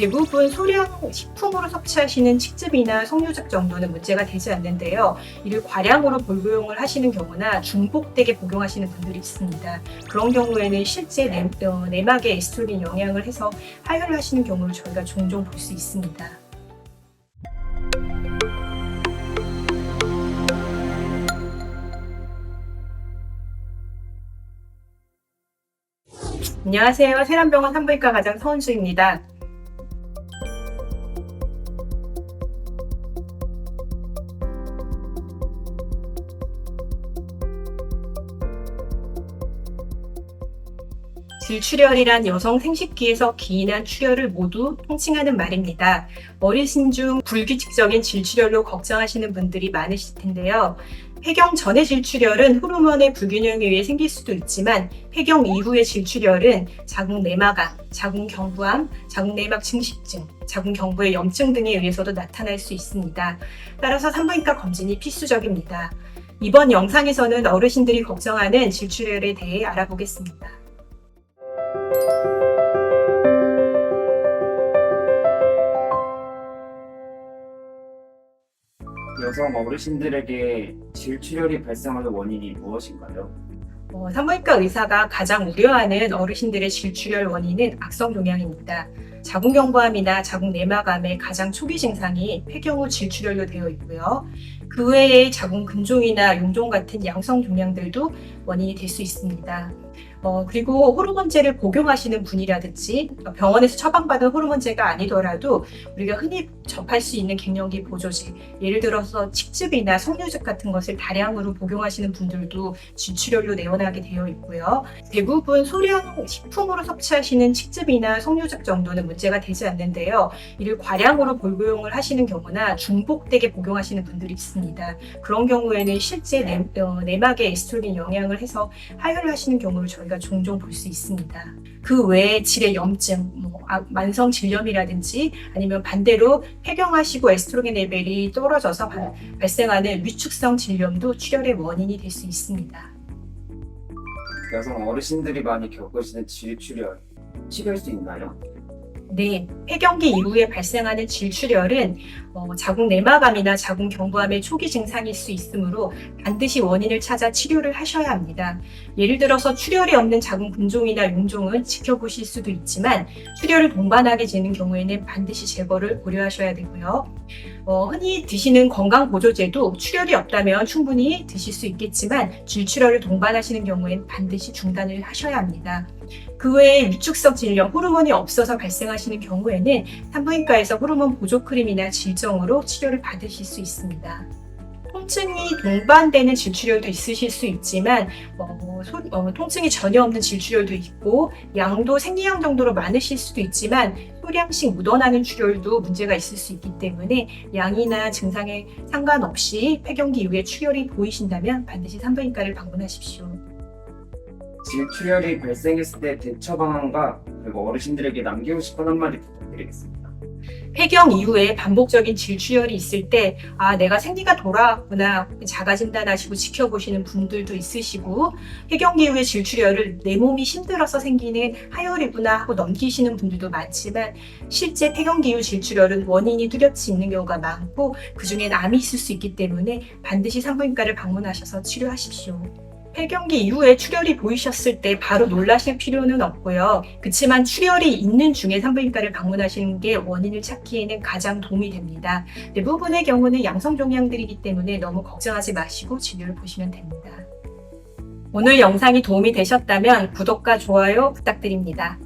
대부분 소량 식품으로 섭취하시는 칡즙이나 석류즙 정도는 문제가 되지 않는데요. 이를 과량으로 복용을 하시는 경우나 중복되게 복용하시는 분들이 있습니다. 그런 경우에는 실제 내막에 에스트로겐 영향을 해서 하혈을 하시는 경우를 저희가 종종 볼 수 있습니다. 안녕하세요. 세란병원 산부인과 과장 서은주입니다. 질출혈이란 여성 생식기에서 기인한 출혈을 모두 통칭하는 말입니다. 어르신 중 불규칙적인 질출혈로 걱정하시는 분들이 많으실 텐데요. 폐경 전의 질출혈은 호르몬의 불균형에 의해 생길 수도 있지만 폐경 이후의 질출혈은 자궁 내막암, 자궁 경부암, 자궁 내막 증식증, 자궁 경부의 염증 등에 의해서도 나타날 수 있습니다. 따라서 산부인과 검진이 필수적입니다. 이번 영상에서는 어르신들이 걱정하는 질출혈에 대해 알아보겠습니다. 여성 어르신들에게 질출혈이 발생하는 원인이 무엇인가요? 산부인과 의사가 가장 우려하는 어르신들의 질출혈 원인은 악성 종양입니다. 자궁경부암이나 자궁 내막암의 가장 초기 증상이 폐경 후 질출혈로 되어 있고요. 그 외에 자궁 근종이나 용종 같은 양성 종양들도 원인이 될 수 있습니다. 그리고 호르몬제를 복용하시는 분이라든지 병원에서 처방받은 호르몬제가 아니더라도 우리가 흔히 접할 수 있는 갱년기 보조제, 예를 들어서 칡즙이나 석류즙 같은 것을 다량으로 복용하시는 분들도 질출혈로 내원하게 되어 있고요. 대부분 소량 식품으로 섭취하시는 칡즙이나 석류즙 정도는 문제가 되지 않는데요. 이를 과량으로 복용을 하시는 경우나 중복되게 복용하시는 분들이 있습니다. 그런 경우에는 실제 내막에 에스트로겐 영향을 해서 하혈을 하시는 경우를 저희가 종종 볼 수 있습니다. 그 외에 질의 염증, 만성 질염이라든지 아니면 반대로 폐경하시고 에스트로겐 레벨이 떨어져서 발생하는 위축성 질염도 출혈의 원인이 될 수 있습니다. 여성 어르신들이 많이 겪으시는 질출혈, 치료할 수 있나요? 네, 폐경기 이후에 발생하는 질출혈은 자궁 내막암이나 자궁 경부암의 초기 증상일 수 있으므로 반드시 원인을 찾아 치료를 하셔야 합니다. 예를 들어서 출혈이 없는 자궁 근종이나 용종은 지켜보실 수도 있지만 출혈을 동반하게 되는 경우에는 반드시 제거를 고려하셔야 되고요. 흔히 드시는 건강보조제도 출혈이 없다면 충분히 드실 수 있겠지만 질출혈을 동반하시는 경우에는 반드시 중단을 하셔야 합니다. 그 외에 위축성 질염, 호르몬이 없어서 발생하시는 경우에는 산부인과에서 호르몬 보조 크림이나 질정으로 치료를 받으실 수 있습니다. 통증이 동반되는 질출혈도 있으실 수 있지만 통증이 전혀 없는 질출혈도 있고 양도 생리양 정도로 많으실 수도 있지만 소량씩 묻어나는 출혈도 문제가 있을 수 있기 때문에 양이나 증상에 상관없이 폐경기 이후에 출혈이 보이신다면 반드시 산부인과를 방문하십시오. 질출혈이 발생했을 때 대처 방안과 그리고 어르신들에게 남기고 싶은 한마디 부탁드리겠습니다. 폐경 이후에 반복적인 질출혈이 있을 때 내가 생리가 돌아왔구나 자가 진단하시고 지켜보시는 분들도 있으시고 폐경기 이후에 질출혈을 내 몸이 힘들어서 생기는 하혈이구나 하고 넘기시는 분들도 많지만 실제 폐경기 이후 질출혈은 원인이 뚜렷이 있는 경우가 많고 그중엔 암이 있을 수 있기 때문에 반드시 산부인과를 방문하셔서 치료하십시오. 폐경기 이후에 출혈이 보이셨을 때 바로 놀라실 필요는 없고요. 그렇지만 출혈이 있는 중에 산부인과를 방문하시는 게 원인을 찾기에는 가장 도움이 됩니다. 대부분의 경우는 양성 종양들이기 때문에 너무 걱정하지 마시고 진료를 보시면 됩니다. 오늘 영상이 도움이 되셨다면 구독과 좋아요 부탁드립니다.